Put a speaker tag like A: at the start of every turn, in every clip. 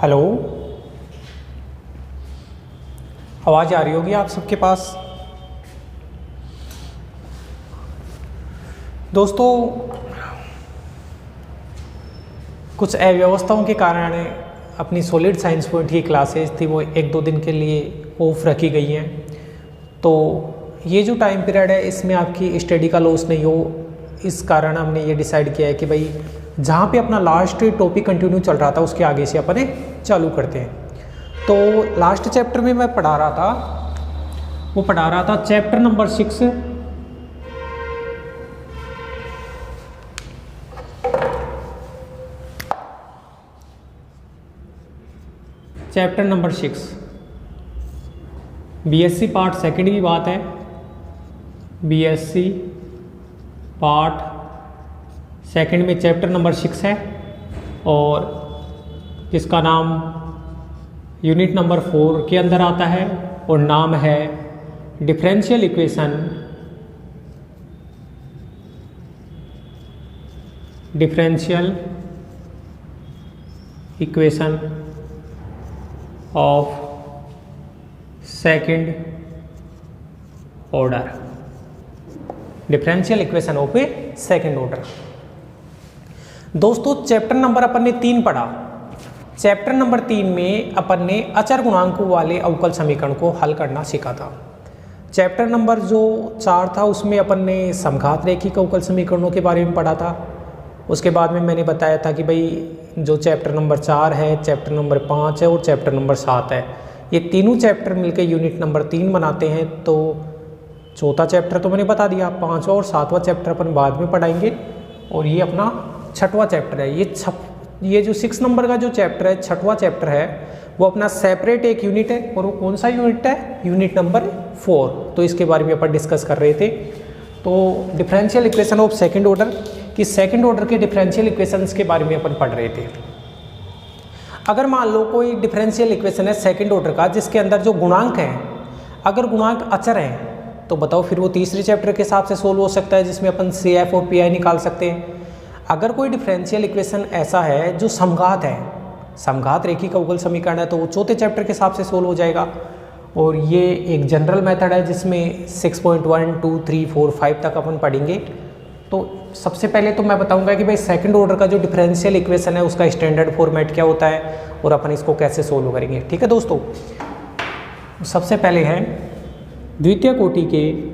A: Hello, आवाज़ आ रही होगी आप सबके पास। दोस्तों, कुछ अव्यवस्थाओं के कारण अपनी सॉलिड साइंस पॉइंट की क्लासेस थी वो 1-2 दिन के लिए ऑफ रखी गई हैं। तो ये जो टाइम पीरियड है इसमें आपकी स्टडी का लॉस नहीं हो, इस कारण हमने ये डिसाइड किया है कि भाई जहाँ पे अपना लास्ट टॉपिक कंटिन्यू चल रहा था उसके आगे से अपन चालू करते हैं। तो लास्ट चैप्टर में मैं पढ़ा रहा था chapter number 6, chapter number 6 BSc part second की बात है। बीएससी पार्ट सेकंड में चैप्टर नंबर 6 है और जिसका नाम यूनिट नंबर 4 के अंदर आता है और नाम है differential equation of second order. Differential equation of second order. दोस्तों, चैप्टर नंबर अपन ने 3 पढ़ा। चैप्टर नंबर 3 में अपन ने अचर गुणांकों वाले अवकल समीकरण को हल करना सीखा था। चैप्टर नंबर जो 4 था उसमें अपन ने समघात रैखिक अवकल समीकरणों के बारे में पढ़ा था। उसके बाद में मैंने बताया था कि भाई जो चैप्टर नंबर 4 है, चैप्टर नंबर 5 है और चैप्टर नंबर 7 है, ये तीनों चैप्टर मिलकर यूनिट नंबर 3 बनाते हैं। तो चौथा चैप्टर तो मैंने बता दिया, 5वां और 7वां चैप्टर अपन बाद में पढ़ाएंगे और ये अपना 6वां चैप्टर है। ये जो 6 नंबर का जो चैप्टर है, 6वां चैप्टर है, वो अपना सेपरेट एक यूनिट है और वो कौन सा यूनिट है? Unit number 4। तो इसके बारे में अपन डिस्कस कर रहे थे। तो differential equation of second order कि सेकंड ऑर्डर के डिफरेंशियल इक्वेशंस के बारे में अपन पढ़ रहे थे। अगर मान लो कोई डिफरेंशियल इक्वेशन है सेकंड ऑर्डर का जिसके अंदर जो गुणांक है, अगर गुणांक अचर हैं तो बताओ फिर वो तीसरे चैप्टर के हिसाब से सोल्व हो सकता है जिसमें अपन CF और PI निकाल सकते हैं। अगर कोई डिफरेंशियल इक्वेशन ऐसा है जो समघात है, समघात रैखिक अवकल समीकरण है, तो वो चौथे चैप्टर के हिसाब से सोल्व हो जाएगा। और ये एक जनरल मेथड है जिसमें 6.1, 2, 3, 4, 5 तक अपन पढ़ेंगे। तो सबसे पहले तो मैं बताऊंगा कि भाई सेकंड ऑर्डर का जो डिफरेंशियल इक्वेशन है उसका स्टैंडर्ड फॉर्मेट क्या होता है और अपन इसको कैसे सोल्व करेंगे। ठीक है दोस्तों, सबसे पहले है द्वितीय कोटि के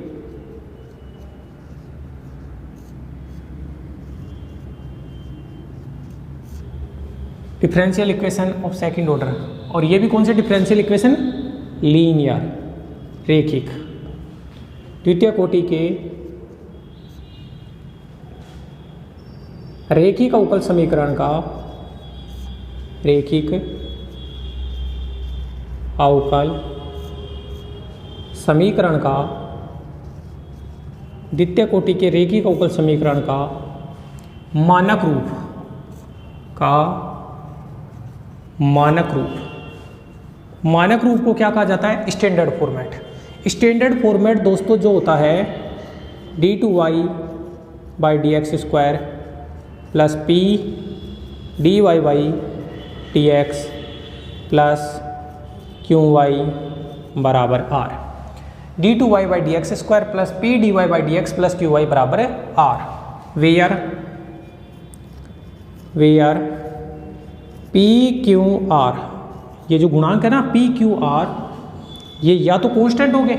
A: differential equation of second order. और ये भी कौन से डिफरेंशियल इक्वेशन? लीनियर रैखिक। द्वितीय कोटि के रैखिक अवकल समीकरण का रैखिक अवकल समीकरण का द्वितीय कोटि के रैखिक अवकल समीकरण का मानक रूप को क्या कहा जाता है? Standard format. स्टैंडर्ड फॉर्मेट दोस्तों जो होता है d2y/dx² plus p dy/dx plus qy बराबर r। d2y/dx² plus p dy/dx plus qy बराबर r। Where p q r, ये जो गुणांक है ना p q r, ये या तो कांस्टेंट हो गए,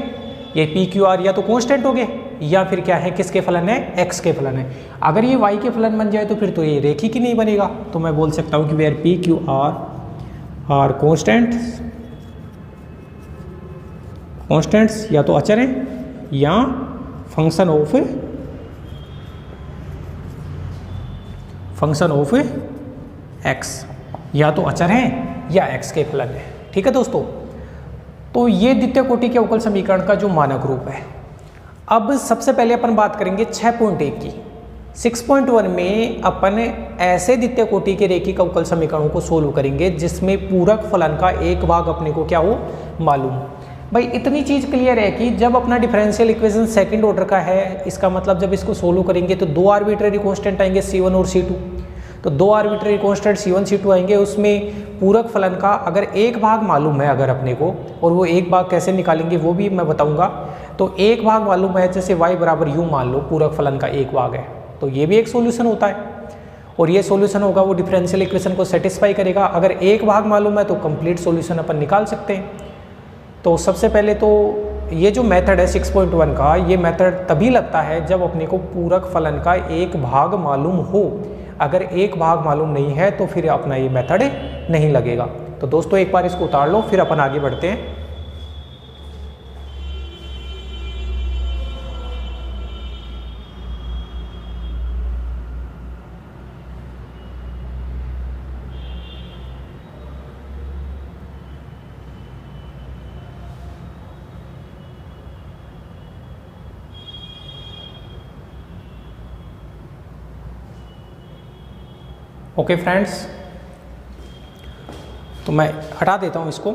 A: ये p q r या तो कांस्टेंट हो गए या फिर क्या है, किसके फलन है? x के फलन है। अगर ये y के फलन बन जाए तो फिर तो ये रैखिक ही नहीं बनेगा। तो मैं बोल सकता हूँ कि where p q r are constants या तो अचर हैं या फंक्शन ऑफ x, या तो अचर हैं या x के फलन है। ठीक है दोस्तों, तो ये द्वितीय कोटि के अवकल समीकरण का जो मानक रूप है। अब सबसे पहले अपन बात करेंगे 6.1 की। 6.1 में अपन ऐसे द्वितीय कोटि के रैखिक अवकल समीकरणों को सोल्व करेंगे जिसमें पूरक फलन का एक भाग अपने को क्या हो? मालूम। भाई इतनी चीज़ क्लियर है कि जब अपना डिफरेंशियल इक्वेशन सेकंड ऑर्डर का है, इसका मतलब जब इसको सोल्व करेंगे तो 2 आर्बिट्रेरी कांस्टेंट आएंगे C1 और C2। तो दो आर्बिट्रेरी कांस्टेंट C1 C2 आएंगे, उसमें पूरक फलन का अगर एक भाग मालूम है अगर अपने को, और वो एक भाग कैसे निकालेंगे वो भी मैं बताऊंगा। तो एक भाग मालूम है, जैसे y बराबर यू मान लो, पूरक फलन का एक भाग है, तो ये भी एक सोल्यूशन होता है, और ये सोल्यूशन होगा वो डिफरेंशियल इक्वेशन को सेटिस्फाई करेगा। अगर एक भाग मालूम है तो कंप्लीट सोल्यूशन अपन निकाल सकते हैं। तो सबसे पहले तो ये जो मेथड है 6.1 का, ये मेथड तभी लगता है जब अपने को पूरक फलन का एक भाग मालूम हो। अगर एक भाग मालूम नहीं है तो फिर अपना ये मेथड नहीं लगेगा। तो दोस्तों एक बार इसको उतार लो, फिर अपन आगे बढ़ते हैं। ओके फ्रेंड्स, तो मैं हटा देता हूं इसको।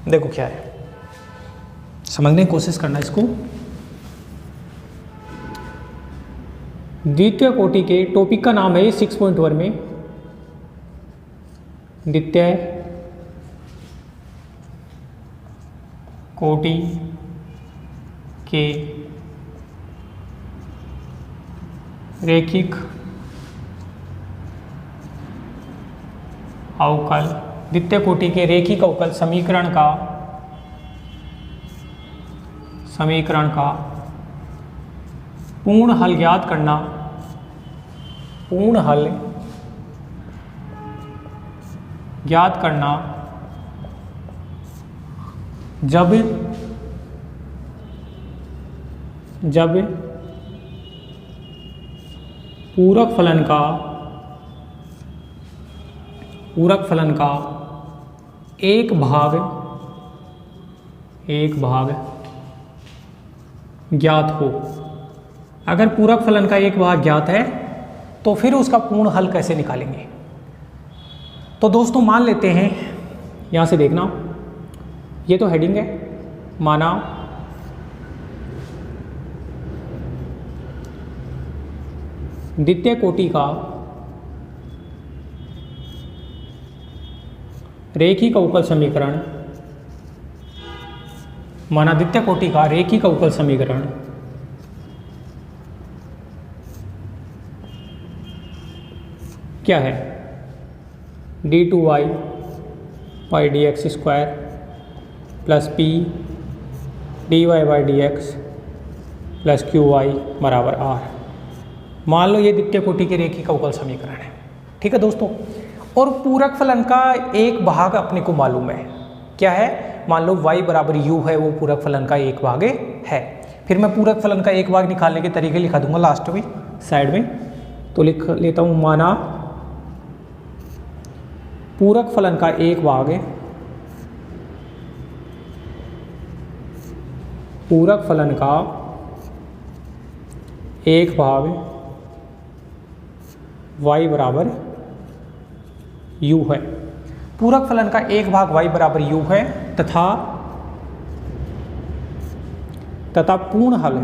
A: देखो क्या है, समझने की कोशिश करना इसको। द्वितीय कोटि के टॉपिक का नाम है 6.1 में द्वितीय कोटि के रैखिक अवकल, द्वितीय कोटि के रैखिक अवकल समीकरण का पूर्ण हल ज्ञात करना, पूर्ण हल ज्ञात करना जब पूरक फलन का एक भाग ज्ञात हो। अगर पूरक फलन का एक भाग ज्ञात है तो फिर उसका पूर्ण हल कैसे निकालेंगे। तो दोस्तों मान लेते हैं, यहां से देखना, ये तो हेडिंग है, माना द्वितीय कोटि का रैखिक अवकल समीकरण, माना द्वितीय कोटि का रैखिक अवकल समीकरण क्या है, d2y by D X square plus p dy by D X plus Q Y बराबर r। मान लो ये द्वितीय कोटि के रैखिक अवकल समीकरण है, ठीक है दोस्तों। और पूरक फलन का एक भाग अपने को मालूम है, क्या है, मान लो y बराबर u है, वो पूरक फलन का एक भाग है। फिर मैं पूरक फलन का एक भाग निकालने के तरीके लिखा दूंगा लास्ट में साइड में, तो लिख लेता हूँ, माना पूरक फलन का एक भाग है, पूरक फलन का एक भाग y बराबर u है। पूरक फलन का एक भाग y बराबर u है तथा पूर्ण हल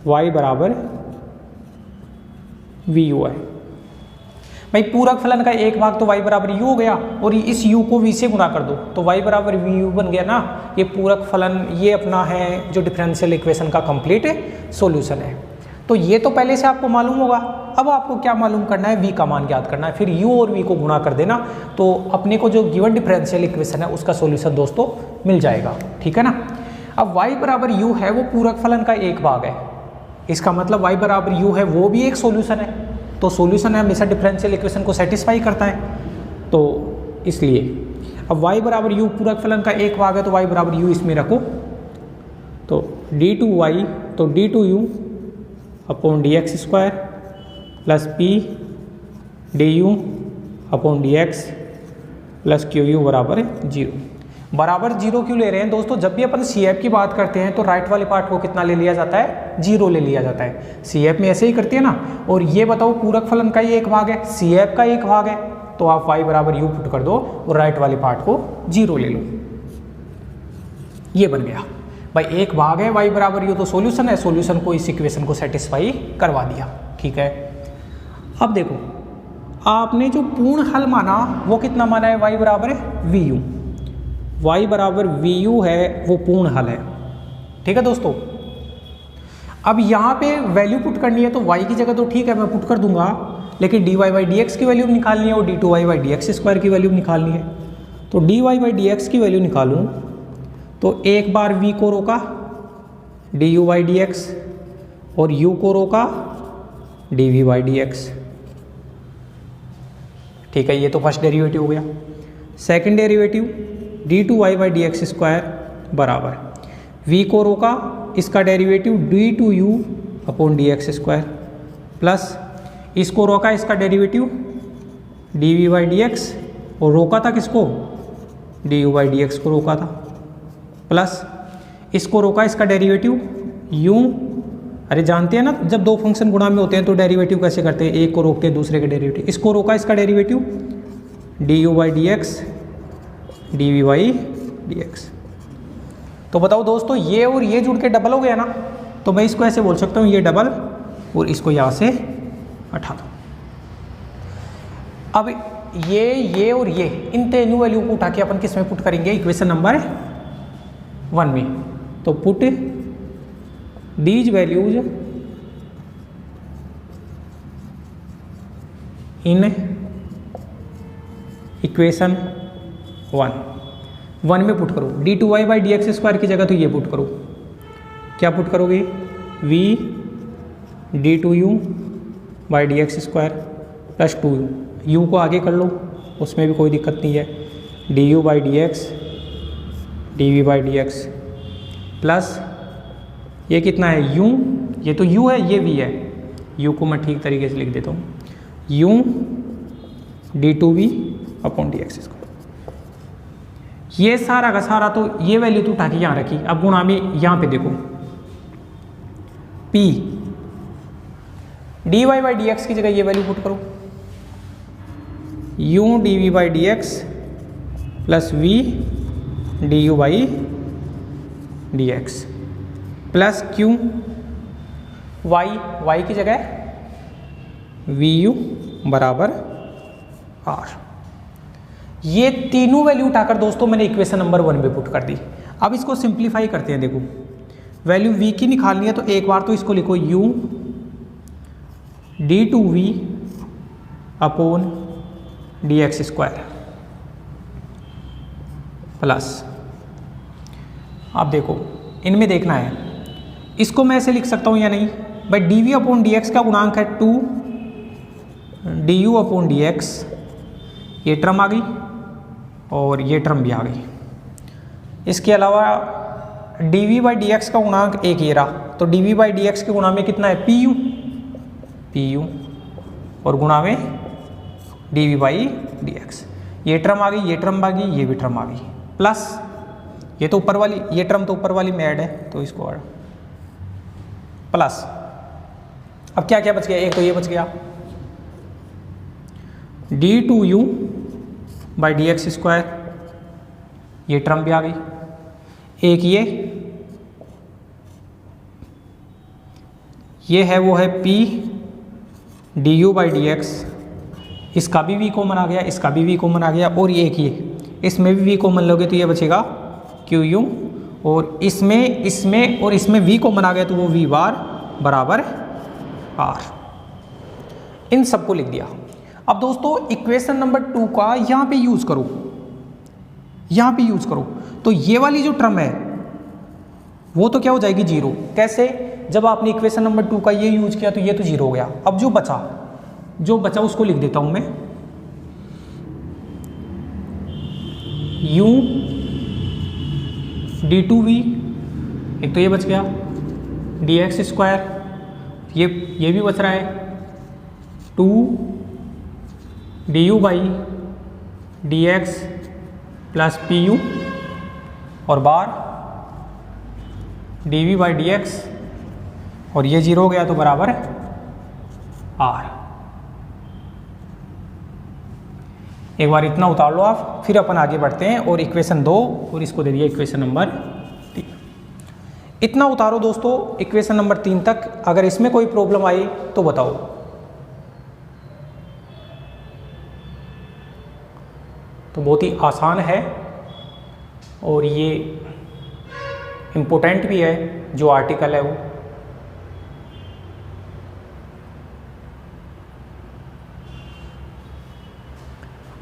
A: y बराबर vu है। भाई पूरक फलन का एक भाग तो y बराबर u हो गया, और इस u को v से गुणा कर दो तो y बराबर vu बन गया ना। ये पूरक फलन ये अपना है जो डिफरेंशियल इक्वेशन का कंप्लीट सॉल्यूशन है। तो ये तो पहले से आपको मालूम होगा। अब आपको क्या मालूम करना है, v का मान ज्ञात करना है, फिर u और v को गुणा कर देना, तो अपने को जो गिवन डिफरेंशियल इक्वेशन है उसका सॉल्यूशन दोस्तों मिल जाएगा, ठीक है ना। अब y बराबर u है, वो पूरक फलन का एक भाग है, इसका मतलब y बराबर u है वो भी एक सॉल्यूशन है। तो सॉल्यूशन है हमेशा डिफरेंशियल इक्वेशन को सेटिस्फाई करता है, तो इसलिए अब y बराबर u पूरक फलन का एक भाग है, तो y बराबर u इसमें रखो, तो d2y तो d2u upon D X square plus p du upon D X plus Q U बराबर 0। बराबर 0 क्यों ले रहे हैं दोस्तों, जब भी अपन CF की बात करते हैं तो राइट वाले पार्ट को कितना ले लिया जाता है, 0 ले लिया जाता है। CF में ऐसे ही करती है ना। और ये बताओ पूरक फलन का ही एक भाग है, CF का एक भाग है, तो आप y बराबर u पुट कर दो और राइट वाले पार्ट को 0 ले लो। ये बन गया भाई, एक भाग है y बराबर u तो सॉल्यूशन है, सॉल्यूशन को इस इक्वेशन को सेटिस्फाई करवा दिया। ठीक है, अब देखो आपने जो पूर्ण हल माना वो कितना माना है, y बराबर है vu, y बराबर vu है वो पूर्ण हल है। ठीक है दोस्तों, अब यहाँ पे वैल्यू पुट करनी है तो y की जगह तो ठीक है मैं पुट कर दूंगा, लेकिन dy बाई dx की वैल्यू निकालनी है और d2y बाई dx स्क्वायर की वैल्यू निकालनी है। तो dy बाई dx की वैल्यू निकालूं तो एक बार v को रोका du बाई dx और u को रोका dv बाई dx। ठीक है, ये तो फर्स्ट डेरिवेटिव हो गया। Second derivative d2y by dx square बराबर v को रोका, इसका derivative d2u upon dx square plus इसको रोका, इसका डेरिवेटिव dv बाई dx और रोका था किसको, du बाई dx को रोका था, प्लस इसको रोका, इसका डेरिवेटिव u। अरे जानते हैं ना जब दो फंक्शन गुणा में होते हैं तो डेरिवेटिव कैसे करते हैं, एक को रोकते हैं दूसरे के डेरिवेटिव। इसको रोका, इसका derivative du by dx dv by dx। तो बताओ दोस्तों, ये और ये जुड़ के डबल हो गया ना, तो मैं इसको ऐसे बोल सकता हूँ ये डबल और इसको यहाँ से हटा दो। अब ये और ये इन तीनों वैल्यू को उठा के अपन किस में पुट करेंगे, इक्वेशन नंबर 1 में। तो put these values in equation 1 में पुट करो। d2y बाई dx स्क्वायर की जगह तो ये पुट करो, क्या पुट करोगे, v d2u by dx square plus 2u, u को आगे कर लो उसमें भी कोई दिक्कत नहीं है, du by dx dv by dx plus ये कितना है u, ये तो u है ये v है, u को मैं ठीक तरीके से लिख देता हूँ, u d2v upon dx square. ये सारा का सारा तो ये वैल्यू तो उठा के यहाँ रखी। अब गुणा में यहाँ पे देखो p dy बाई dx की जगह ये वैल्यू पुट करो, u dv by dx plus v du by dx plus q y की जगह vu बराबर r। ये तीनों वैल्यू उठाकर दोस्तों मैंने इक्वेशन नंबर 1 में पुट कर दी। अब इसको सिंप्लीफाई करते हैं। देखो वैल्यू v की निकालनी है तो एक बार तो इसको लिखो u d2v upon dx square plus, अब देखो इनमें देखना है, इसको मैं ऐसे लिख सकता हूँ या नहीं भाई, dv अपॉन dx का गुणांक है 2 du अपॉन dx, ये टर्म आ गई और ये टर्म भी आ गई। इसके अलावा dv बाई dx का गुणांक एक ये रहा, तो dv बाई dx के गुणा में कितना है pu और गुणा में dv बाई dx, ये टर्म आ गई, ये टर्म आ गई, ये भी टर्म आ गई, प्लस ये तो ऊपर वाली, ये टर्म तो ऊपर वाली में ऐड है तो इसको ऐड प्लस। अब क्या क्या बच गया, एक तो ये बच गया d2u बाई dx स्क्वायर, ये टर्म भी आ गई, एक ये है वो है p du बाई dx, इसका भी v कॉमन आ गया, इसका भी v कॉमन आ गया, और ये एक ये इसमें भी v कॉमन लोगे तो ये बचेगा qu, और इसमें और इसमें v कॉमन आ गया तो वो v बार बराबर r। इन सबको लिख दिया। अब दोस्तों इक्वेशन नंबर 2 का यहाँ पे यूज करो, यहाँ पे यूज करो तो ये वाली जो टर्म है वो तो क्या हो जाएगी 0। कैसे, जब आपने इक्वेशन नंबर 2 का ये यूज किया तो ये तो 0 हो गया। अब जो बचा उसको लिख देता हूं मैं, u d2v, एक तो ये बच गया dx स्क्वायर, ये भी बच रहा है 2 du by dx plus pu और बार dv बाई dx, और ये 0 हो गया तो बराबर r। एक बार इतना उतार लो आप, फिर अपन आगे बढ़ते हैं और इक्वेशन 2 और इसको दे दिया इक्वेशन नंबर 3। इतना उतारो दोस्तों इक्वेशन नंबर 3 तक। अगर इसमें कोई प्रॉब्लम आई तो बताओ। तो बहुत ही आसान है और ये इम्पोर्टेंट भी है जो आर्टिकल है वो।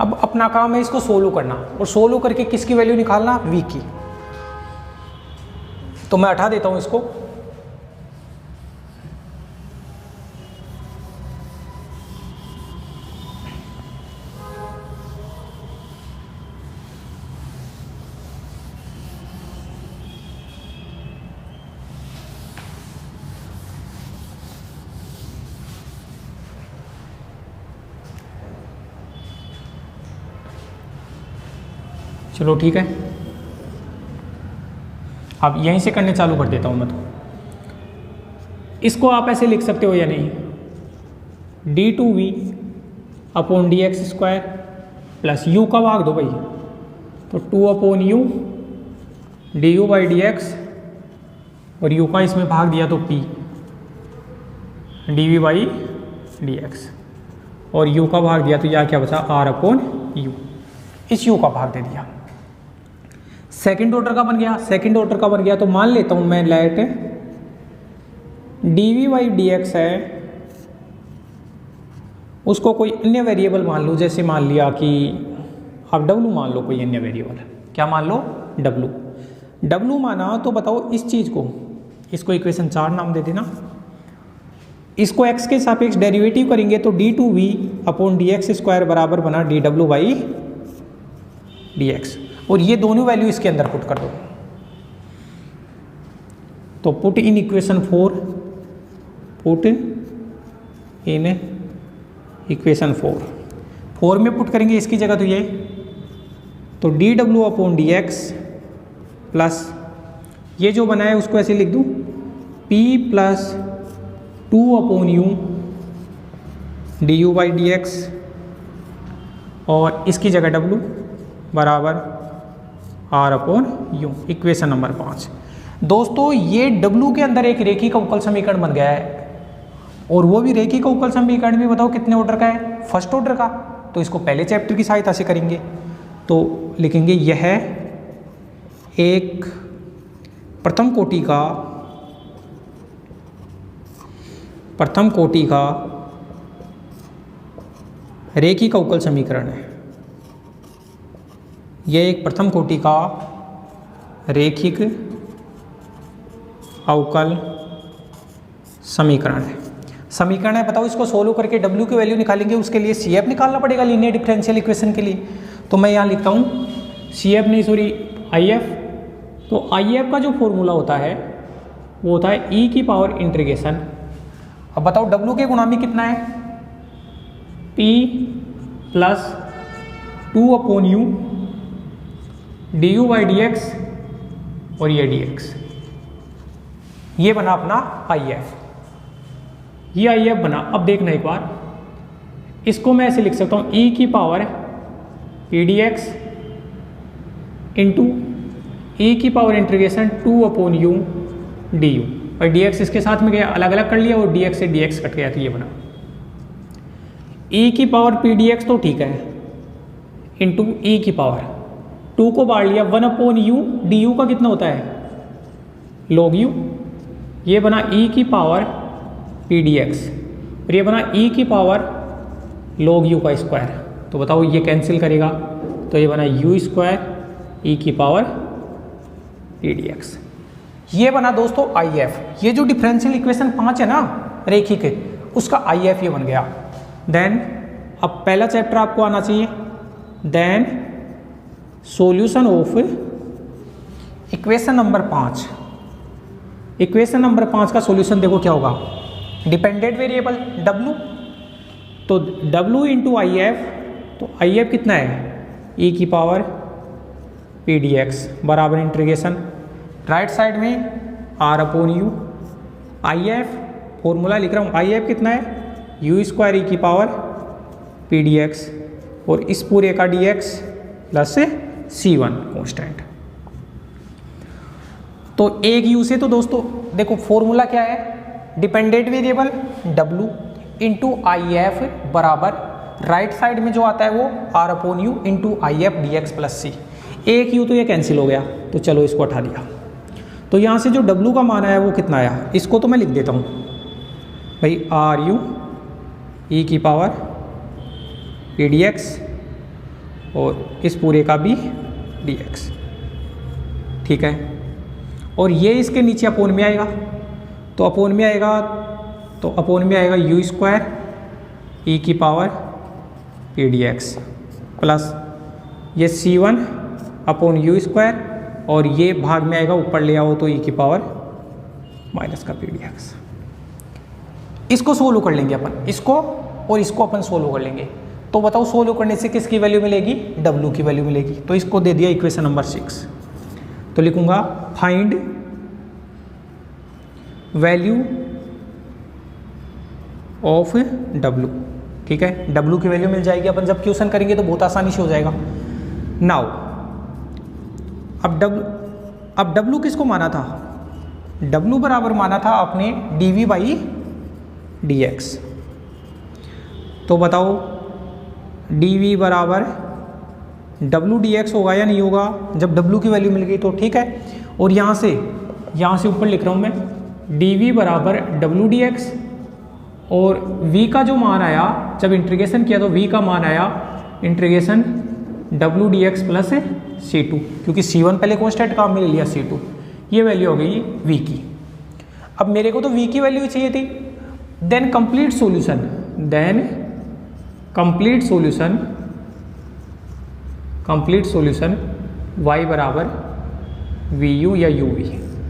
A: अब अपना काम है इसको सोल्व करना और सोल्व करके किसकी वैल्यू निकालना, v की। तो मैं हटा देता हूं इसको। चलो ठीक है, अब यहीं से करने चालू कर देता हूं मैं। तो इसको आप ऐसे लिख सकते हो या नहीं, d2v upon dx² plus u का भाग दो भाई, तो 2 upon u du by dx और u का इसमें भाग दिया तो p dv बाई dx और u का भाग दिया तो यहाँ क्या बचा r अपॉन u, इस u का भाग दे दिया। सेकंड ऑर्डर का बन गया, सेकंड ऑर्डर का बन गया तो मान लेता हूं मैं लेट dv बाई dx है, उसको कोई अन्य वेरिएबल मान लो, जैसे मान लिया कि आप w मान लो, कोई अन्य वेरिएबल है, क्या मान लो w माना। तो बताओ इस चीज को, इसको इक्वेशन 4 नाम दे देना। इसको x के सापेक्ष डेरिवेटिव करेंगे तो d2v अपॉन dx² बराबर बना dw बाई dx और ये दोनों वैल्यू इसके अंदर पुट कर दो। तो put in equation 4, put in equation 4 में पुट करेंगे इसकी जगह तो ये, तो dw अपॉन dx प्लस ये जो बना है उसको ऐसे लिख दूं p plus 2 upon u du by dx और इसकी जगह w बराबर r upon u, equation number 5। दोस्तों ये w के अंदर एक रेखिक अवकल समीकरण बन गया है और वो भी रेखिक अवकल समीकरण भी बताओ कितने ऑर्डर का है, फर्स्ट ऑर्डर का। तो इसको पहले चैप्टर की सहायता से करेंगे तो लिखेंगे यह एक प्रथम कोटि का रेखिक अवकल समीकरण है। यह एक प्रथम कोटि का रेखिक अवकल समीकरण है। बताओ इसको सोल्व करके w की वैल्यू निकालेंगे, उसके लिए CF निकालना पड़ेगा लीनियर डिफरेंशियल इक्वेशन के लिए। तो मैं यहाँ लिखता हूँ CF नहीं सॉरी IF। तो IF का जो फॉर्मूला होता है वो होता है e की पावर इंटीग्रेशन। अब बताओ w के गुणामी कितना है, p plus 2 upon u du by dx और ये dx, ये बना अपना IF, ये IF बना। अब देखना एक बार, इसको मैं ऐसे लिख सकता हूँ e की पावर pdx इंटू e की power integration 2 upon u du और dx इसके साथ में गया, अलग अलग कर लिया और dx से dx कट गया तो ये बना e की पावर pdx तो ठीक है इंटू e की पावर 2 को बाढ़ लिया 1 अपॉन u du का कितना होता है log u, ये बना e की पावर pdx और ये बना e की पावर log u का स्क्वायर। तो बताओ ये कैंसिल करेगा तो ये बना u स्क्वायर e की पावर pdx। ये बना दोस्तों IF। ये जो डिफरेंशियल इक्वेशन 5 है ना रेखिक, उसका IF ये बन गया। देन अब पहला चैप्टर आपको आना चाहिए, then solution of equation number 5। Equation number 5 का सॉल्यूशन देखो क्या होगा, डिपेंडेंट वेरिएबल w, तो w इंटू IF, तो IF कितना है e की पावर pdx बराबर इंटीग्रेशन राइट साइड में r upon u, IF formula लिख रहा हूँ, IF कितना है u स्क्वायर e की पावर pdx और इस पूरे का dx प्लस c1 कॉन्स्टेंट। तो एक u से तो दोस्तों देखो फॉर्मूला क्या है, dependent variable w into I F बराबर राइट साइड में जो आता है वो r upon U into I F D X plus C. एक u तो ये कैंसिल हो गया, तो चलो इसको हटा दिया। तो यहाँ से जो w का मान आया वो कितना आया, इसको तो मैं लिख देता हूँ भाई आर यू ई की पावर पी डी एक्स और इस पूरे का भी डी एक्स, ठीक है। और ये इसके नीचे अपोन में आएगा, तो अपोन में आएगा तो अपोन में आएगा यू स्क्वायर ई की power P D X plus ये सी वन अपॉन यू स्क्वायर और ये भाग में आएगा ऊपर ले आओ तो ई की पावर माइनस का पी डी एक्स। इसको सोल्व कर लेंगे अपन, इसको और इसको अपन सोल्व कर लेंगे। तो बताओ सोल्व करने से किसकी वैल्यू मिलेगी, w की वैल्यू मिलेगी। तो इसको दे दिया इक्वेशन नंबर 6। तो लिखूंगा फाइंड वैल्यू ऑफ w, ठीक है। w की वैल्यू मिल जाएगी, अपन जब क्वेश्चन करेंगे तो बहुत आसानी से हो जाएगा। नाउ अब w किसको माना था, w बराबर माना था आपने dv बाई dx। तो बताओ dv बराबर w dx होगा या नहीं होगा, जब w की वैल्यू मिल गई तो ठीक है। और यहाँ से ऊपर लिख रहा हूँ मैं dv बराबर w dx और v का जो मान आया जब इंटीग्रेशन किया तो v का मान आया integration w dx plus c2, क्योंकि c1 पहले कॉन्स्टेंट काम में ले लिया, c2 ये वैल्यू हो गई v की। अब मेरे को तो v की वैल्यू चाहिए थी। देन कंप्लीट सॉल्यूशन y बराबर वी यू या यू वी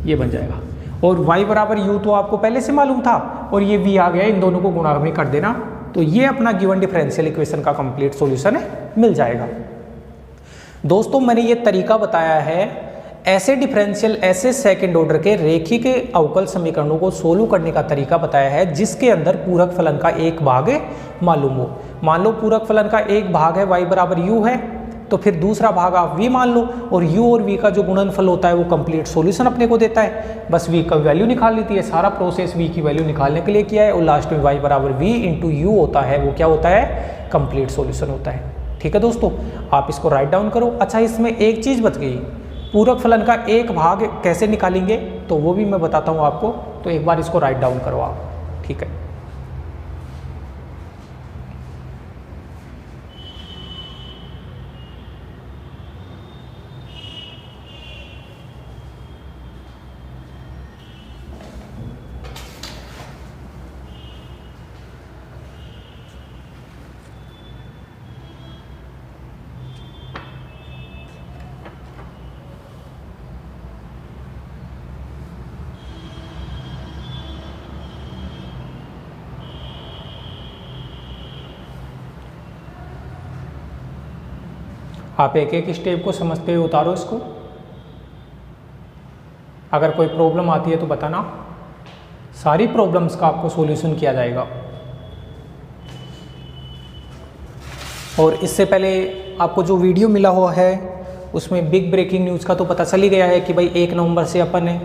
A: ये बन जाएगा। और y बराबर u तो आपको पहले से मालूम था और ये v आ गया, इन दोनों को गुणा में कर देना तो ये अपना गिवन डिफरेंशियल इक्वेशन का कंप्लीट सॉल्यूशन मिल जाएगा। दोस्तों मैंने ये तरीका बताया है ऐसे डिफरेंशियल ऐसे सेकंड ऑर्डर के रेखिक अवकल समीकरणों को सोल्व करने का तरीका बताया है जिसके अंदर पूरक फलन का एक भाग मालूम हो। मान लो पूरक फलन का एक भाग है y बराबर u है, तो फिर दूसरा भाग आप v मान लो और u और v का जो गुणनफल होता है वो कंप्लीट सॉल्यूशन अपने को देता है। बस v का वैल्यू निकाल लेती है, सारा प्रोसेस v की वैल्यू निकालने के लिए किया है और लास्ट में y बराबर v इंटू यू होता है, वो क्या होता है, कंप्लीट सॉल्यूशन होता है। ठीक है दोस्तों, आप इसको राइट डाउन करो। अच्छा इसमें एक चीज़ बच गई, पूरक फलन का एक भाग कैसे निकालेंगे तो वो भी मैं बताता हूँ आपको, तो एक बार इसको राइट डाउन करो आप, ठीक है। आप एक एक स्टेप को समझते हुए उतारो इसको। अगर कोई प्रॉब्लम आती है तो बताना, सारी प्रॉब्लम्स का आपको सॉल्यूशन किया जाएगा। और इससे पहले आपको जो वीडियो मिला हुआ है उसमें बिग ब्रेकिंग न्यूज़ का तो पता चल ही गया है कि भाई 1 नवंबर से अपन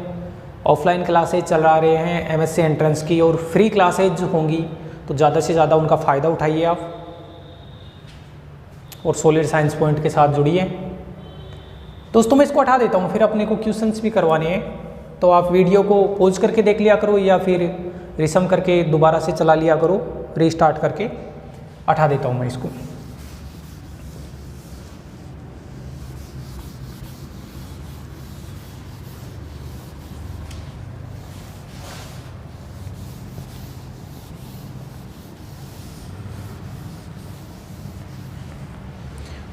A: ऑफलाइन क्लासेज चला रहे हैं एमएससी एंट्रेंस की और फ्री क्लासेज होंगी, तो ज़्यादा से ज़्यादा उनका फ़ायदा उठाइए आप और सॉलिड साइंस पॉइंट के साथ जुड़िए। दोस्तों मैं इसको हटा देता हूँ, फिर अपने को क्वेश्चंस भी करवाने हैं, तो आप वीडियो को पॉज करके देख लिया करो या फिर रिसम करके दोबारा से चला लिया करो, रीस्टार्ट करके। हटा देता हूँ मैं इसको।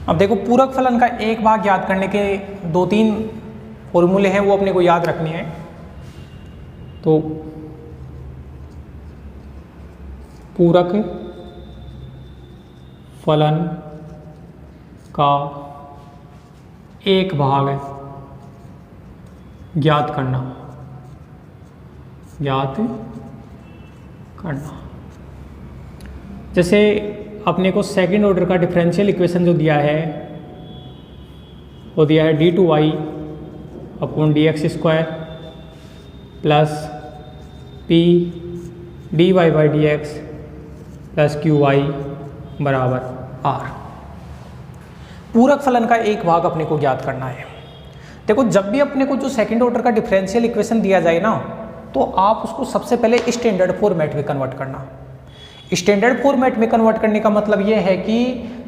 A: अब देखो पूरक फलन का एक भाग याद करने के 2-3 फॉर्मूले हैं, वो अपने को याद रखने हैं। तो पूरक फलन का एक भाग ज्ञात करना, जैसे अपने को सेकंड ऑर्डर का डिफरेंशियल इक्वेशन जो दिया है वो दिया है d2y upon dx square plus p dy by dx plus qy बराबर r। पूरक फलन का एक भाग अपने को ज्ञात करना है। देखो जब भी अपने को जो सेकंड ऑर्डर का डिफरेंशियल इक्वेशन दिया जाए ना, तो आप उसको सबसे पहले स्टैंडर्ड फॉर्मेट में कन्वर्ट करना। स्टैंडर्ड फॉर्मेट में कन्वर्ट करने का मतलब ये है कि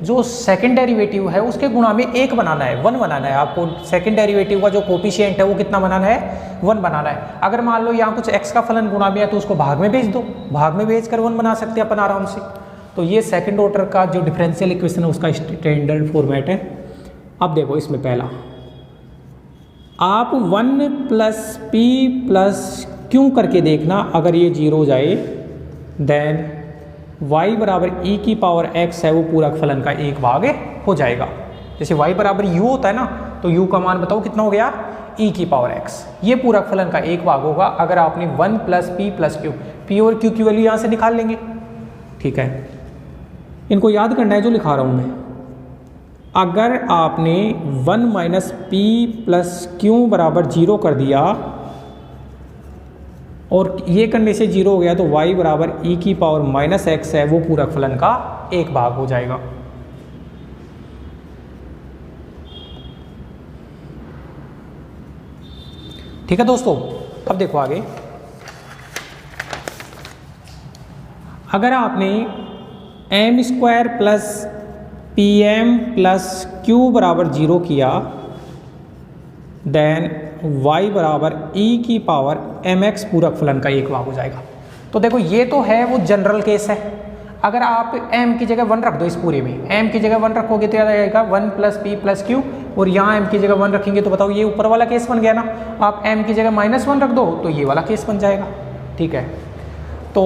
A: जो सेकंड डेरिवेटिव है उसके गुणा में 1 बनाना है, 1 बनाना है। आपको सेकंड डेरिवेटिव का जो कोफिशिएंट है वो कितना बनाना है, 1 बनाना है। अगर मान लो यहाँ कुछ x का फलन गुणा में है तो उसको भाग में भेज दो, भाग में भेज कर 1 बना सकते हैं अपन आराम से। तो ये सेकंड ऑर्डर का जो डिफरेंशियल इक्वेशन है उसका स्टैंडर्ड फॉर्मेट है। अब देखो इसमें पहला आप 1 प्लस p प्लस क्यों करके देखना, अगर ये 0 हो जाए देन y बराबर e की पावर x है वो पूरक फलन का एक भाग हो जाएगा। जैसे y बराबर u होता है ना, तो u का मान बताओ कितना हो गया, e की पावर x। ये पूरक फलन का एक भाग होगा अगर आपने 1 plus p plus q, p और q की वैल्यू यहाँ से निकाल लेंगे। ठीक है, इनको याद करना है जो लिखा रहा हूँ मैं। अगर आपने 1 माइनस p प्लस q बराबर 0 कर दिया और ये करने से 0 हो गया तो y बराबर e की पावर माइनस x है वो पूरक फलन का एक भाग हो जाएगा। ठीक है दोस्तों, अब देखो आगे। अगर आपने m square plus pm plus q बराबर 0 किया देन y बराबर e की पावर mx पूरक फलन का एक भाग हो जाएगा। तो देखो ये तो है वो जनरल केस है। अगर आप m की जगह 1 रख दो, इस पूरे में m की जगह 1 रखोगे तो याद आएगा 1 प्लस p प्लस q, और यहाँ m की जगह 1 रखेंगे तो बताओ ये ऊपर वाला केस बन गया ना। आप m की जगह -1 रख दो तो ये वाला केस बन जाएगा। ठीक है, तो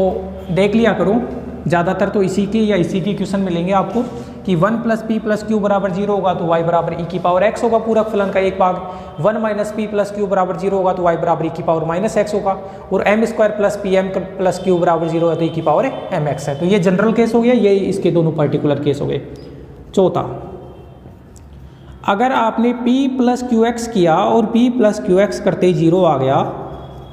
A: देख लिया करो, ज़्यादातर तो इसी की क्वेश्चन मिलेंगे आपको कि 1 प्लस पी प्लस क्यू बराबर 0 होगा तो y बराबर e की पावर x होगा पूरक फलन का एक भाग। 1 माइनस पी प्लस क्यू बराबर 0 होगा तो y बराबर e की पावर माइनस x होगा। और m square plus P M plus Q बराबर 0 है तो e की पावर एम एक्स है। तो ये जनरल केस हो गया, ये इसके दोनों पर्टिकुलर केस हो गए। चौथा, अगर आपने p प्लस क्यू एक्स किया और p प्लस क्यू एक्स करते ही 0 आ गया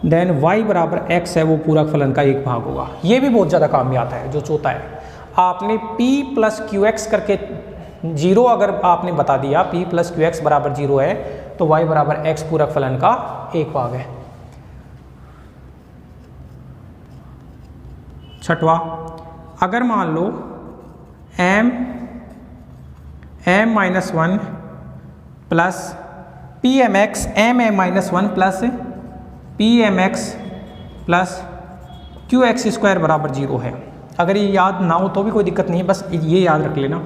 A: देन y बराबर x है वो पूरक फलन का एक भाग होगा। ये भी बहुत ज़्यादा काम में आता है। जो चौथा है, आपने p प्लस क्यू एक्स करके 0 अगर आपने बता दिया p प्लस क्यू एक्स बराबर 0 है तो y बराबर x पूरक फलन का एक भाग है। छठवा, अगर मान लो m minus 1 plus P M X m minus 1 plus P M X plus Q X square बराबर 0 है। अगर ये याद ना हो तो भी कोई दिक्कत नहीं है, बस ये याद रख लेना।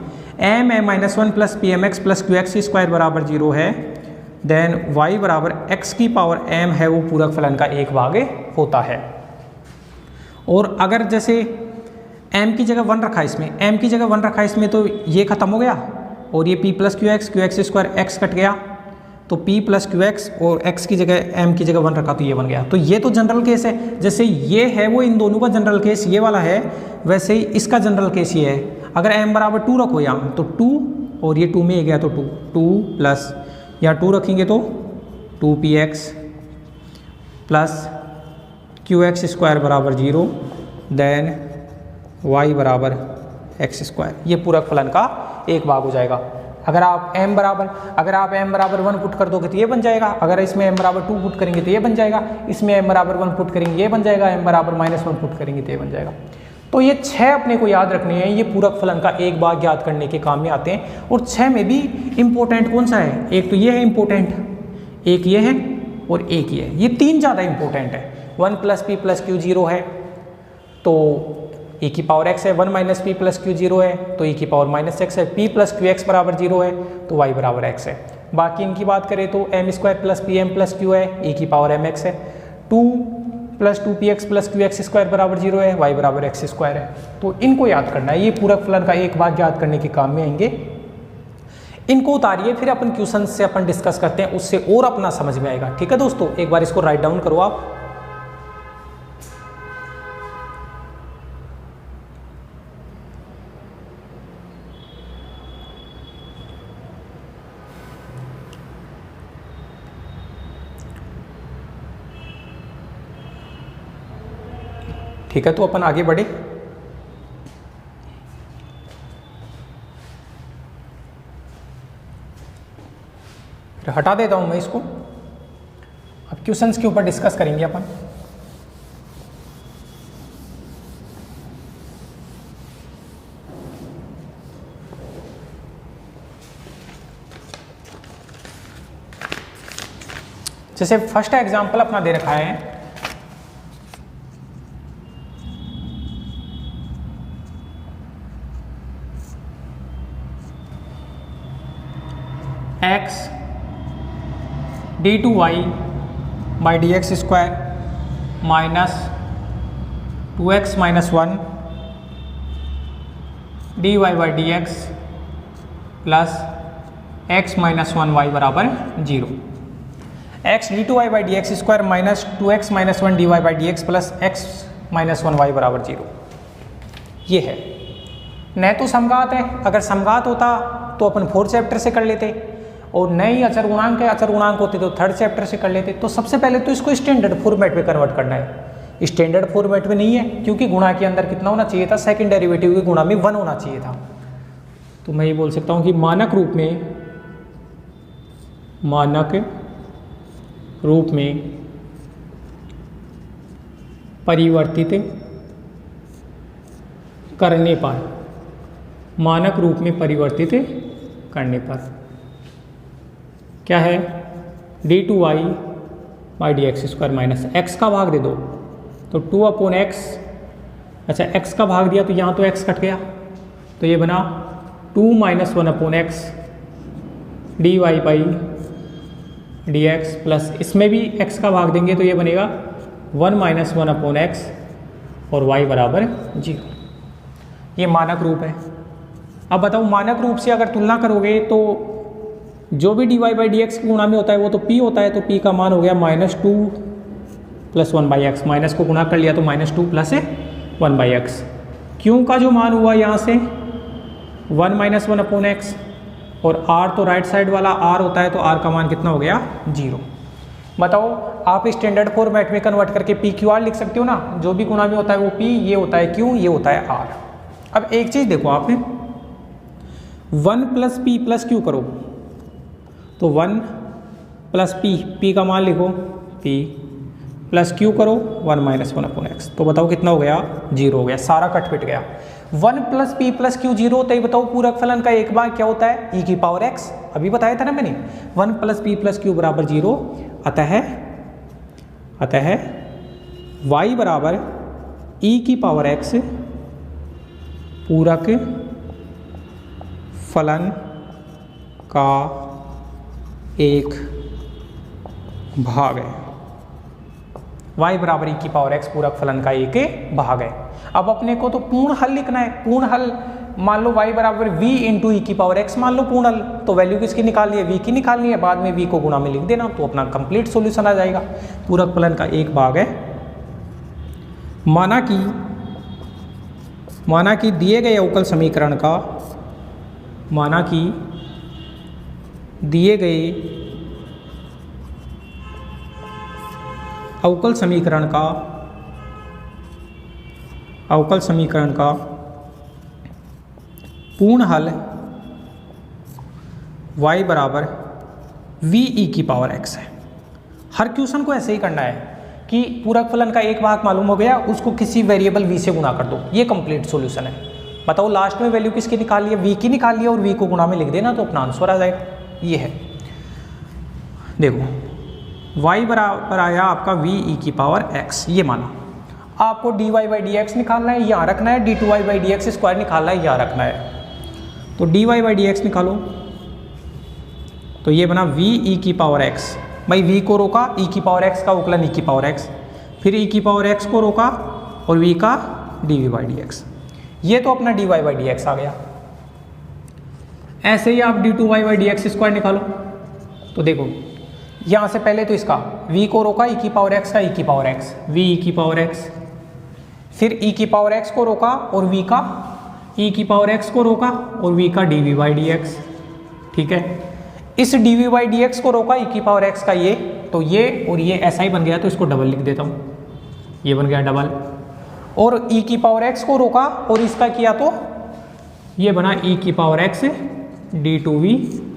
A: m minus 1 plus P M X plus Q X square बराबर 0 है देन y बराबर x की पावर m है वो पूरक फलन का एक भाग होता है। और अगर जैसे m की जगह 1 रखा इसमें, m की जगह 1 रखा इसमें तो ये खत्म हो गया और ये p plus Q X square x cut गया तो p प्लस क्यू एक्स और x की जगह m की जगह 1 रखा तो ये बन गया। तो ये तो जनरल केस है। जैसे ये है वो इन दोनों का जनरल केस ये वाला है, वैसे ही इसका जनरल केस ये है। अगर m बराबर 2 रखो यहाँ तो 2 और ये 2 में गया तो 2 प्लस यहाँ 2 रखेंगे तो 2px plus Q X square बराबर 0 देन y बराबर x स्क्वायर, ये पूरक फलन का एक भाग हो जाएगा। अगर आप m बराबर 1 पुट कर दोगे तो ये बन जाएगा। अगर इसमें m बराबर 2 पुट करेंगे तो ये बन जाएगा। इसमें m बराबर 1 पुट करेंगे ये बन जाएगा। m बराबर -1 पुट करेंगे तो ये बन जाएगा। तो ये 6 अपने को याद रखने हैं, ये पूरक फलन का एक भाग याद करने के काम में आते हैं। और 6 में भी इंपॉर्टेंट कौन सा है, एक तो ये है इंपॉर्टेंट, एक ये है और एक ये है। ये 3 ज़्यादा इंपॉर्टेंट है। 1 प्लस पी प्लस क्यू 0 है तो e की पावर x है, 1 माइनस पी प्लस क्यू 0 है तो e की पावर माइनस x है, p प्लस क्यू एक्स बराबर 0 है तो y बराबर x है। बाकी इनकी बात करें तो m square plus P M plus Q है, e की पावर एम एक्स है, 2 plus 2px plus Q X square बराबर 0 है, y बराबर x स्क्वायर है। तो इनको याद करना है, ये पूरक फलन का एक भाग याद करने के काम में आएंगे। इनको उतारिए फिर अपन क्वेश्चन से अपन डिस्कस करते हैं, उससे और अपना समझ में आएगा। ठीक है दोस्तों, एक बार इसको राइट डाउन करो आप। ठीक है, तो अपन आगे बढ़े। फिर हटा देता हूं मैं इसको। अब क्वेश्चंस के ऊपर डिस्कस करेंगे अपन। जैसे फर्स्ट एग्जांपल अपना दे रखा है x d2y by D X square minus 2x minus 1 dy by D X plus x minus 1y बराबर 0। x d2y by D X square minus 2x minus 1 dy by D X plus x minus 1y बराबर 0। ये है न तो समघात है, अगर समघात होता तो अपन 4th चैप्टर से कर लेते, और नई अचर गुणांक है, अचर गुणांक होते तो 3rd चैप्टर से कर लेते। तो सबसे पहले तो इसको स्टैंडर्ड फॉर्मेट में कन्वर्ट करना है। स्टैंडर्ड फॉर्मेट में नहीं है क्योंकि गुणा के अंदर कितना होना चाहिए था, सेकंड डेरिवेटिव के गुणा में 1 होना चाहिए था। तो मैं ये बोल सकता हूँ कि मानक रूप में परिवर्तित करने पर, मानक रूप में परिवर्तित करने पर क्या है, d2y by D X square minus x का भाग दे दो तो 2/x। अच्छा x का भाग दिया तो यहाँ तो x कट गया, तो ये बना 2 minus 1/x dy by D X plus इसमें भी x का भाग देंगे तो ये बनेगा 1 माइनस 1/x और y बराबर 0। ये मानक रूप है। अब बताओ मानक रूप से अगर तुलना करोगे तो जो भी dy बाई डी एक्स गुणा में होता है वो तो p होता है, तो p का मान हो गया -2 प्लस 1/x। माइनस को गुणा कर लिया तो -2 प्लस 1/x। q का जो मान हुआ यहाँ से 1 माइनस 1/x, और r तो राइट साइड वाला r होता है तो r का मान कितना हो गया 0। बताओ आप स्टैंडर्ड फॉर्मेट में कन्वर्ट करके पी क्यू आर लिख सकते हो ना, जो भी गुणा में होता है वो p, ये होता है q, ये होता है r। अब एक चीज़ देखो आप 1 प्लस p प्लस q करो तो 1 प्लस p का मान लिखो p प्लस q करो 1 माइनस 1/x, तो बताओ कितना हो गया 0 हो गया, सारा कट पिट गया। 1 प्लस p प्लस q 0 होता है। बताओ पूरक फलन का एक भाग क्या होता है, e की पावर x। अभी बताया था ना मैंने, 1 प्लस p प्लस q बराबर 0। अतः y बराबर e की पावर x पूरक फलन का एक भाग है। y बराबर e की पावर x पूरक फलन का एक भाग है। अब अपने को तो पूर्ण हल लिखना है। पूर्ण हल मान लो y बराबर v इंटू ई की पावर x मान लो पूर्ण हल, तो वैल्यू किसकी निकालनी है, v की निकालनी है। बाद में v को गुणा में लिख देना तो अपना कंप्लीट सॉल्यूशन आ जाएगा। पूरक फलन का एक भाग है। माना कि दिए गए अवकल समीकरण का, माना कि दिए गए अवकल समीकरण का पूर्ण हल y बराबर v e की पावर x है। हर क्वेश्चन को ऐसे ही करना है कि पूरक फलन का एक भाग मालूम हो गया, उसको किसी वेरिएबल v से गुणा कर दो, ये कंप्लीट सॉल्यूशन है। बताओ लास्ट में वैल्यू किसकी निकाल ली है, v की निकाल ली है, और v को गुणा में लिख देना तो अपना आंसर आ जाएगा। ये है, देखो y बराबर आया आपका v e की पावर x, ये माना। आपको dy बाई डी एक्स निकालना है, यहाँ रखना है, d2y by D X square निकालना है, यहाँ रखना है। तो dy बाई डी एक्स निकालो तो ये बना v e की पावर x। भाई v को रोका, e की पावर x का उकलन e की पावर x, फिर e की पावर x को रोका और v का dy बाई डी एक्स। ये तो अपना dy बाई डी एक्स आ गया। ऐसे ही आप d2y by D X square निकालो तो देखो यहाँ से पहले तो इसका v को रोका, e की पावर x का e की पावर x, v e की पावर x, फिर e की पावर x को रोका और v का e की पावर x को रोका और v का dv बाई डी एक्स। ठीक है, इस dv बाई डी एक्स को रोका, e की पावर x का ये, तो ये और ये ऐसा ही बन गया, तो इसको डबल लिख देता हूँ, ये बन गया डबल। और e की पावर x को रोका और इसका किया तो ये बना e की power x d2v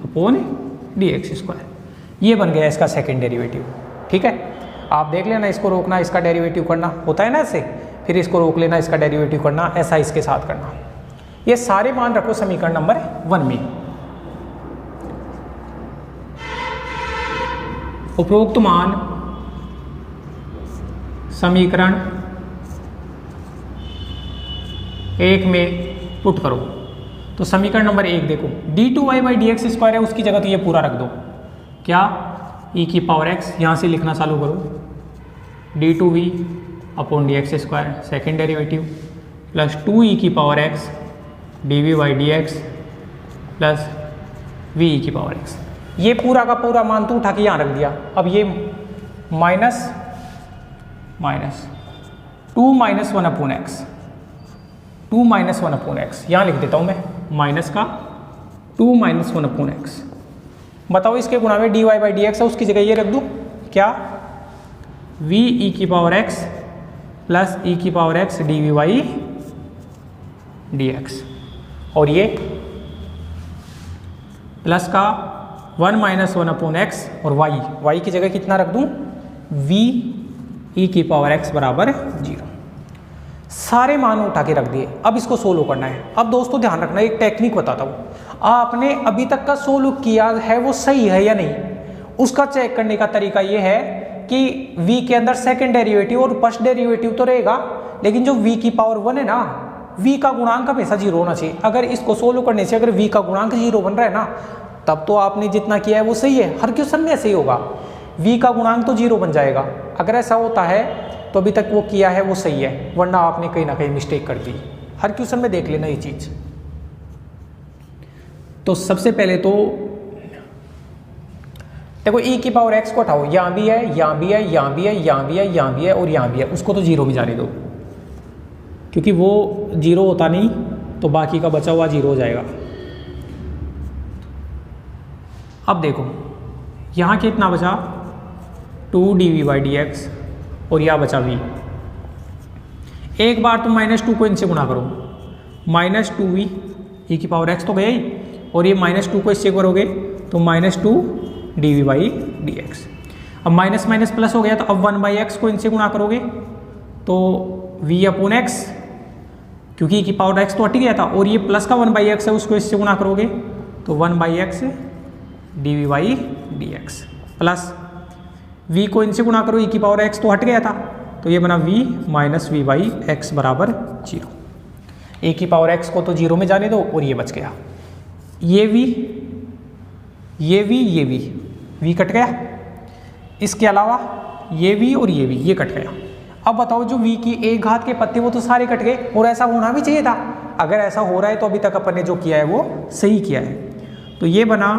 A: upon dx²। ये बन गया इसका सेकेंड डेरिवेटिव। ठीक है, आप देख लेना, इसको रोकना इसका डेरिवेटिव करना होता है ना ऐसे, फिर इसको रोक लेना इसका डेरिवेटिव करना, ऐसा इसके साथ करना। ये सारे मान रखो समीकरण नंबर 1 में। उपरोक्त मान समीकरण 1 में पुट करो। तो समीकरण नंबर 1 देखो, d2y/dx² है, उसकी जगह तो ये पूरा रख दो। क्या? e की पावर x, यहाँ से लिखना चालू करो, d2v upon dx² second derivative plus 2e की power x dv/dx plus v की पावर x। ये पूरा का पूरा मान तो उठा के यहाँ रख दिया। अब ये minus 2 - 1 upon x, 2 - 1 upon x यहाँ लिख देता हूँ मैं, माइनस का 2 - 1 अपॉन x। बताओ इसके गुणा में dy/dx है, उसकी जगह ये रख दूँ। क्या? v e की पावर x प्लस e की पावर x dv/dx, और ये प्लस का 1 - 1 अपॉन x और y की जगह कितना रख दूँ? v e की पावर x बराबर 0। सारे मान उठा के रख दिए। अब इसको सोल्व करना है। अब दोस्तों ध्यान रखना, एक टेक्निक बताता हूँ। आपने अभी तक का सोल्व किया है वो सही है या नहीं, उसका चेक करने का तरीका ये है कि v के अंदर सेकंड डेरिवेटिव और फर्स्ट डेरिवेटिव तो रहेगा, लेकिन जो v की पावर 1 है ना, v का गुणांक हमेशा 0 होना चाहिए। अगर इसको सोल्व करने से अगर v का गुणांक 0 बन रहा है ना, तब तो आपने जितना किया है वो सही है। हर क्वेश्चन में ऐसे ही होगा, v का गुणांक तो 0 बन जाएगा। अगर ऐसा होता है तो अभी तक वो किया है वो सही है, वरना आपने कहीं ना कहीं मिस्टेक कर दी। हर क्वेश्चन में देख लेना ये चीज। तो सबसे पहले तो देखो e की पावर x को हटाओ, यहाँ भी है, यहाँ भी है, यहाँ भी है, यहाँ भी है, यहाँ भी है और यहाँ भी है, उसको तो 0 में जाने दो, क्योंकि वो 0 होता नहीं तो बाकी का बचा हुआ 0 हो जाएगा। अब देखो यहाँ कितना बचा? 2 dv/dx और यहाँ बचा v। एक बार तो -2 को इनसे गुणा करो, -2v e की पावर x तो गया ही, और ये -2 को इससे करोगे तो -2 dv/dx। अब माइनस माइनस प्लस हो गया, तो अब 1/x को इनसे गुणा करोगे तो v अपॉन x, क्योंकि e की पावर x तो हट गया था, और ये प्लस का 1/x है, उसको इससे गुणा करोगे तो 1/x dv/dx प्लस v को इनसे गुणा करो, e की पावर x तो हट गया था, तो ये बना v - v/x बराबर 0। e की पावर x को तो 0 में जाने दो और ये बच गया। ये v, ये v, ये v कट गया। इसके अलावा ये v और ये कट गया। अब बताओ जो v की एक घात के पत्ते वो तो सारे कट गए, और ऐसा होना भी चाहिए था। अगर ऐसा हो रहा है तो अभी तक अपन ने जो किया है वो सही किया है। तो ये बना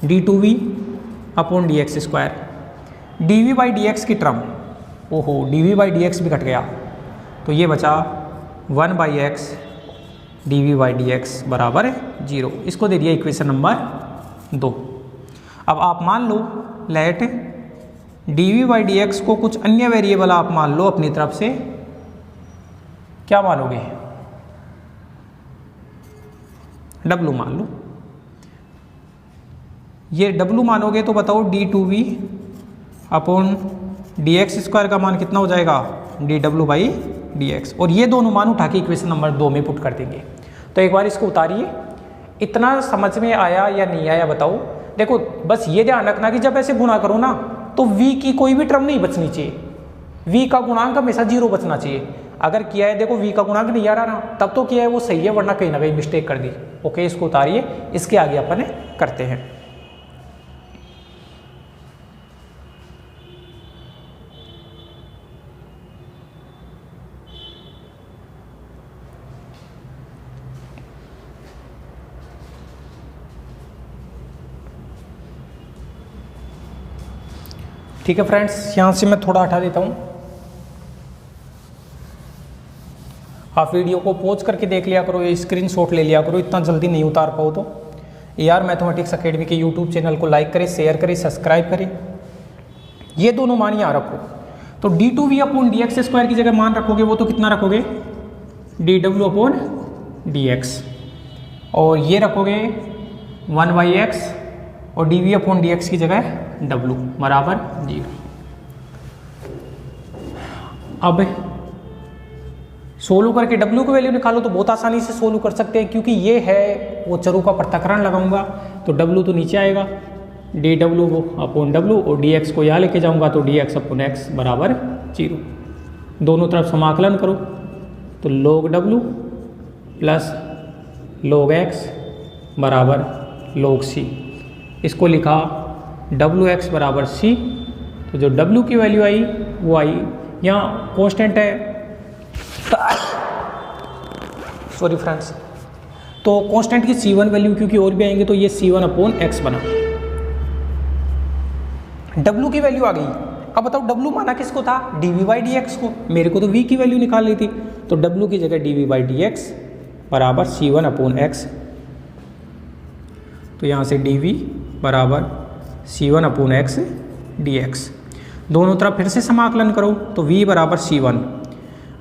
A: d2v अपॉन dx², dv/dx की टर्म, ओहो dv/dx भी कट गया, तो ये बचा 1/x dv/dx बराबर 0। इसको दे दिया इक्वेशन नंबर 2। अब आप मान लो लेट dv/dx को कुछ अन्य वेरिएबल आप मान लो अपनी तरफ से। क्या मानोगे? w मान लो। ये w मानोगे तो बताओ d2v अपॉन dx² का मान कितना हो जाएगा? dw/dx। और ये दोनों मान उठा के इक्वेशन नंबर 2 में पुट कर देंगे। तो एक बार इसको उतारिए। इतना समझ में आया या नहीं आया बताओ। देखो बस ये ध्यान रखना कि जब ऐसे गुणा करो ना तो v की कोई भी टर्म नहीं बचनी चाहिए, v का गुणांक हमेशा 0 बचना चाहिए। अगर किया है देखो v का गुणांक नहीं आ रहा ना, तब तो किया है वो सही है, वरना कहीं ना कहीं मिस्टेक कर दी। ओके, इसको उतारिए, इसके आगे अपन करते हैं। ठीक है फ्रेंड्स, यहाँ से मैं थोड़ा हटा देता हूँ। आप वीडियो को पॉज करके देख लिया करो, ये स्क्रीनशॉट ले लिया करो, इतना जल्दी नहीं उतार पाओ तो। AR मैथमेटिक्स अकेडमी के यूट्यूब चैनल को लाइक करें, शेयर करें, सब्सक्राइब करें। ये दोनों मान यहाँ रखो। तो d2v upon D X square की जगह मान रखोगे वो तो कितना रखोगे, dw अपॉन dx, और ये रखोगे 1/x और dv अपॉन dx की जगह w बराबर 0। अब सोल्व करके w की वैल्यू निकालो तो बहुत आसानी से सोल्व कर सकते हैं, क्योंकि ये है वो चरों का पृथक्करण लगाऊंगा तो w तो नीचे आएगा, dw अपॉन w, और dx को यहाँ लेके जाऊंगा तो dx अपॉन x बराबर 0। दोनों तरफ समाकलन करो तो log w plus log x बराबर log c। इसको लिखा wx बराबर c, तो जो w की वैल्यू आई वो आई, यहाँ कांस्टेंट है सॉरी फ्रेंड्स, तो कांस्टेंट की c1 वैल्यू क्योंकि और भी आएंगे तो ये c1 अपॉन x बना। w की वैल्यू आ गई। अब बताओ w माना किसको था, dv/dx को, मेरे को तो v की वैल्यू निकाल ली थी, तो w की जगह dv/dx बराबर c1 अपॉन x, तो यहाँ से dv बराबर c1 अपॉन x dx। दोनों तरफ फिर से समाकलन करो तो v बराबर c1।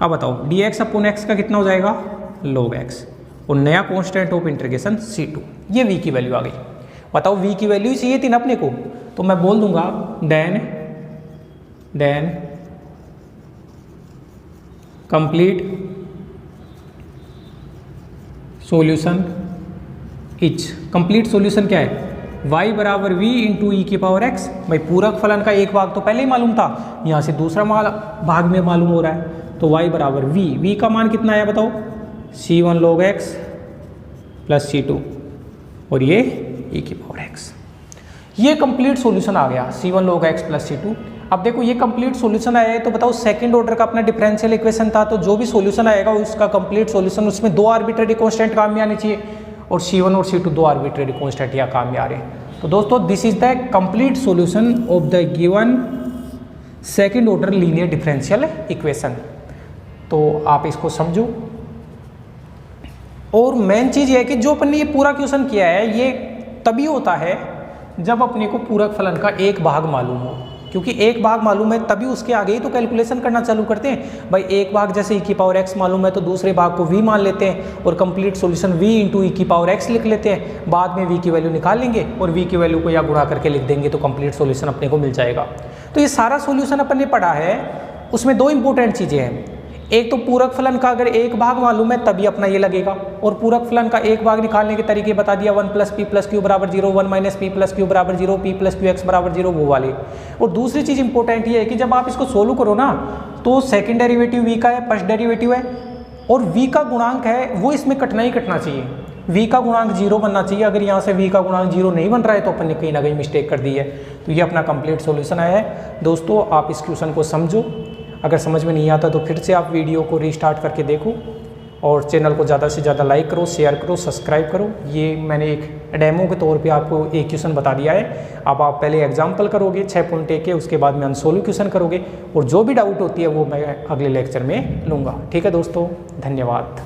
A: अब बताओ dx अपॉन x का कितना हो जाएगा, log x, और नया कांस्टेंट ऑफ इंटीग्रेशन c2, ये v की वैल्यू आ गई। बताओ v की वैल्यू ही चाहिए थी ना अपने को, तो मैं बोल दूंगा then complete solution is, complete solution क्या है, y बराबर v इंटू ई की पावर x। भाई पूरक फलन का एक भाग तो पहले ही मालूम था, यहाँ से दूसरा भाग में मालूम हो रहा है, तो y बराबर v का मान कितना आया बताओ, c1 log x plus c2, और ये e की पावर x। ये कंप्लीट सॉल्यूशन आ गया, c1 log x plus c2। अब देखो ये कंप्लीट सॉल्यूशन आया है, तो बताओ सेकंड ऑर्डर का अपना डिफरेंशियल इक्वेशन था, तो जो भी सॉल्यूशन आएगा उसका कंप्लीट सॉल्यूशन, उसमें दो आर्बिट्रेरी कांस्टेंट काम में आने चाहिए, और c1 और c2 दो आर्बिट्रेरी कांस्टेंट यहाँ काम में आ रहे हैं। तो दोस्तों this is the complete solution of the given second order linear differential equation. तो आप इसको समझो, और मेन चीज़ ये है कि जो अपन ने ये पूरा क्वेश्चन किया है ये तभी होता है जब अपने को पूरक फलन का एक भाग मालूम हो, क्योंकि एक भाग मालूम है तभी उसके आगे ही तो कैलकुलेशन करना चालू करते हैं। भाई एक भाग जैसे e की पावर x मालूम है तो दूसरे भाग को v मान लेते हैं और कंप्लीट सॉल्यूशन v इंटू ई की पावर x लिख लेते हैं, बाद में v की वैल्यू निकाल लेंगे और v की वैल्यू को या गुणा करके लिख देंगे तो कंप्लीट सॉल्यूशन अपने को मिल जाएगा। तो ये सारा सॉल्यूशन अपन ने पढ़ा है, उसमें दो इंपॉर्टेंट चीज़ें हैं, एक तो पूरक फलन का अगर एक भाग मालूम है तभी अपना ये लगेगा, और पूरक फलन का एक भाग निकालने के तरीके बता दिया, 1 + p + q बराबर 0, 1 - p + q बराबर 0, p + qx बराबर 0 वो वाले। और दूसरी चीज़ इंपॉर्टेंट ये है कि जब आप इसको सोल्व करो ना तो सेकंड डेरिवेटिव v का है, फर्स्ट डेरिवेटिव है, और v का गुणांक है वो इसमें कटना ही कटना चाहिए, v का गुणांक 0 बनना चाहिए। अगर यहाँ से v का गुणांक 0 नहीं बन रहा है तो अपन ने कहीं ना कहीं मिस्टेक कर दी है। तो ये अपना कंप्लीट सॉल्यूशन आया है। दोस्तों आप इस क्वेश्चन को समझो, अगर समझ में नहीं आता तो फिर से आप वीडियो को रीस्टार्ट करके देखो, और चैनल को ज़्यादा से ज़्यादा लाइक करो, शेयर करो, सब्सक्राइब करो। ये मैंने एक डेमो के तौर पे आपको एक क्वेश्चन बता दिया है। अब आप पहले एग्जाम्पल करोगे 6.1 के, उसके बाद में अनसोल्व क्वेश्चन करोगे, और जो भी डाउट होती है वो मैं अगले लेक्चर में लूँगा। ठीक है दोस्तों, धन्यवाद।